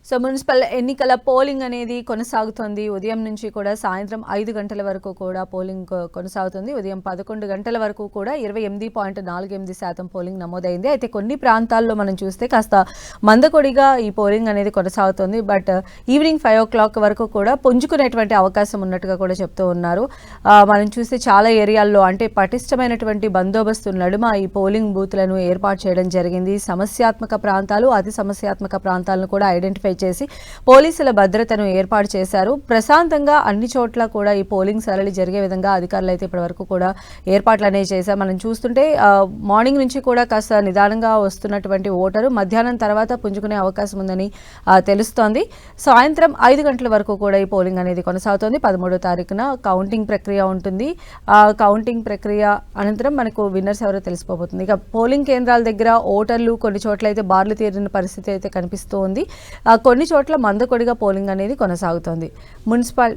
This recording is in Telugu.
సో మున్సిపల్ ఎన్నికల పోలింగ్ అనేది కొనసాగుతోంది. ఉదయం నుంచి కూడా సాయంత్రం 5 గంటల వరకు కూడా పోలింగ్ కొనసాగుతుంది. ఉదయం 11 గంటల వరకు కూడా 28.48% పోలింగ్ నమోదైంది. అయితే కొన్ని ప్రాంతాల్లో మనం చూస్తే కాస్త మందకొడిగా ఈ పోలింగ్ అనేది కొనసాగుతుంది. బట్ ఈవినింగ్ 5 o'clock వరకు కూడా పుంజుకునేటువంటి అవకాశం ఉన్నట్టుగా కూడా చెప్తూ ఉన్నారు. మనం చూస్తే చాలా ఏరియాల్లో అంటే పటిష్టమైనటువంటి బందోబస్తు నడుమ ఈ పోలింగ్ బూత్లను ఏర్పాటు చేయడం జరిగింది. సమస్యాత్మక ప్రాంతాలు, అతి సమస్యాత్మక ప్రాంతాలను కూడా ఐడెంటిఫై చేసి పోలీసుల భద్రతను ఏర్పాటు చేశారు. ప్రశాంతంగా అన్ని చోట్ల కూడా ఈ పోలింగ్ సరళి జరిగే విధంగా అధికారులు అయితే ఇప్పటి వరకు కూడా ఏర్పాట్లు అనేవి చేశారు. మనం చూస్తుంటే మార్నింగ్ నుంచి కూడా కాస్త నిదానంగా వస్తున్నటువంటి ఓటరు మధ్యాహ్నం తర్వాత పుంజుకునే అవకాశం ఉందని తెలుస్తోంది. సాయంత్రం 5 గంటల వరకు కూడా ఈ పోలింగ్ అనేది కొనసాగుతోంది. 13వ తారీఖున కౌంటింగ్ ప్రక్రియ ఉంటుంది. కౌంటింగ్ ప్రక్రియ అనంతరం మనకు విన్నర్స్ ఎవరో తెలిసిపోతుంది. ఇక పోలింగ్ కేంద్రాల దగ్గర ఓటర్లు కొన్ని చోట్ల అయితే బార్లు తీరిన పరిస్థితి అయితే కనిపిస్తూ ఉంది. కొన్ని చోట్ల మందకొడిగా పోలింగ్ అనేది కొనసాగుతోంది. మున్సిపల్